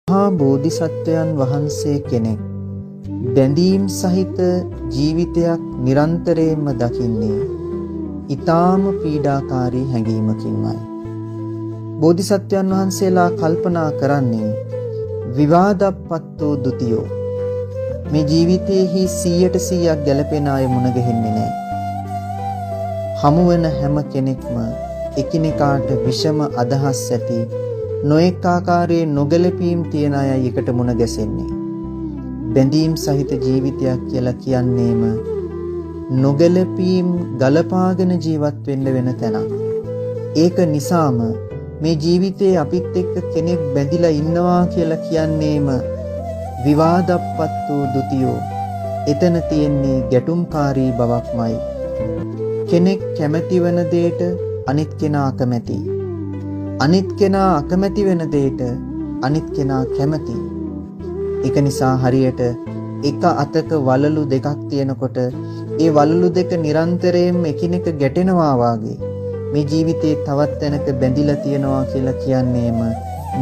මහා බෝධිසත්වයන් වහන්සේ කෙනෙක් බැඳීම් සහිත ජීවිතයක් නිරන්තරයෙන්ම දකින්නේ ඊටාම පීඩාකාරී හැඟීමකින්මයි. බෝධිසත්වයන් වහන්සේලා කල්පනා කරන්නේ විවාදප්පත්තෝ දුතියෝ. මේ ජීවිතයේහි 100% ගැළපෙන අය මුණ ගැහෙන්නේ නැහැ. හමු වෙන හැම කෙනෙක්ම එකිනෙකාට විෂම අදහස් ඇති නොඑක ආකාරයේ නොගැලපීම් තියන අයයි එකට මුණ ගැසෙන්නේ. බැඳීම් සහිත ජීවිතයක් කියලා කියන්නේම නොගැලපීම් ගලපාගෙන ජීවත් වෙන්න වෙන තැනක්. ඒක නිසාම මේ ජීවිතේ අපිත් එක්ක කෙනෙක් බැඳිලා ඉන්නවා කියලා කියන්නේම විවාදප්පත්තෝ දුතියෝ. එතන තියෙන්නේ ගැටුම්කාරී බවක්මයි. කෙනෙක් කැමැති වෙන දෙයට අනිත් කෙනා අකමැති. අනිත් කෙනා අකමැති වෙන දෙයට අනිත් කෙනා කැමති. ඒක නිසා හරියට එක අතක වලලු දෙකක් තියෙනකොට ඒ වලලු දෙක නිරන්තරයෙන්ම එකිනෙක ගැටෙනවා වාගේ මේ ජීවිතේ තවත් තැනක බැඳිලා තියෙනවා කියලා කියන්නේම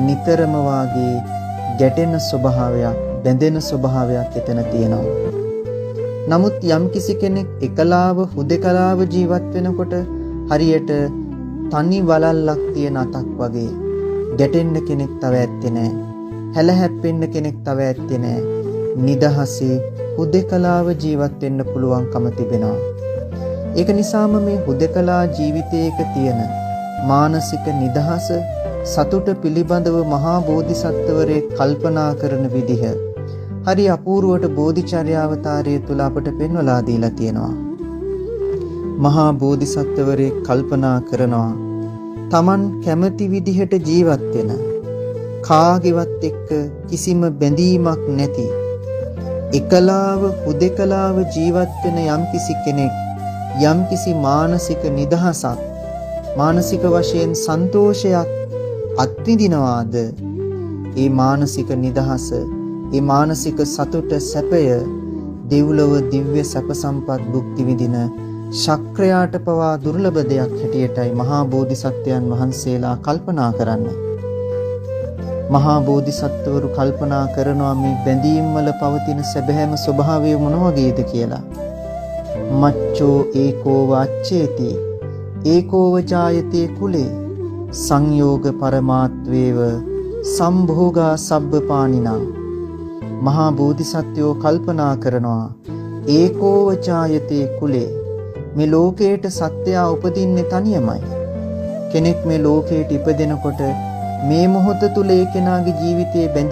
නිතරම වාගේ ගැටෙන ස්වභාවයක් බැඳෙන ස්වභාවයක් එතන තියෙනවා. නමුත් යම්කිසි කෙනෙක් එකලාව හුදකලාව ජීවත් වෙනකොට හරියට තනි වලල්ලක් තියෙන අතක් වගේ ගැටෙන්න කෙනෙක් තව ඇත්තේ නැහැ. හැල හැප්පෙන්න කෙනෙක් තව ඇත්තේ නැහැ. නිදහසේ හුදකලාව ජීවත් වෙන්න පුළුවන්කම තිබෙනවා. ඒක නිසාම මේ හුදකලා ජීවිතයක තියෙන මානසික නිදහස සතුට පිළිබඳව මහා බෝධිසත්වරේ කල්පනා කරන විදිහ හරි අපූර්වට බෝධිචර්යාවතාරය තුල අපට පෙන්වලා දීලා තියෙනවා. මහා බෝධිසත්වරේ කල්පනා කරනවා තමන් කැමති විදිහට ජීවත් වෙන කාගේවත් එක්ක කිසිම බැඳීමක් නැති එකලාව හුදකලාව ජීවත් වෙන යම්කිසි කෙනෙක් යම්කිසි මානසික නිදහසක් මානසික වශයෙන් සන්තෝෂයක් අත්විඳිනවාද ඒ මානසික නිදහස ඒ මානසික සතුට සැපය දෙව්ලොව දිව්‍ය සැප සම්පත් භුක්ති විඳින ශක්‍රයාට පවා දුර්ලභ දෙයක් හැටියටයි මහා බෝධිසත්වයන් වහන්සේලා කල්පනා කරන්නේ. මහා බෝධිසත්වරු කල්පනා කරනවා මේ බැඳීම් වල පවතින සැබෑම ස්වභාවය මොන වගේද කියලා. මච්චෝ ඒකෝ වාච්චේති ඒකෝව ජායතේ කුලේ සංයෝග පරමාත්වේව සම්භෝගා සබ්බපානිනා. මහා බෝධිසත්වෝ කල්පනා කරනවා ඒකෝව ජායතේ කුලේ මේ ලෝකයට සත්‍යය උපදින්නේ තනියමයි. කෙනෙක් මේ ලෝකයට ඉපදෙනකොට මේ මොහොත තුල ඒ කෙනාගේ ජීවිතයේ බැඳි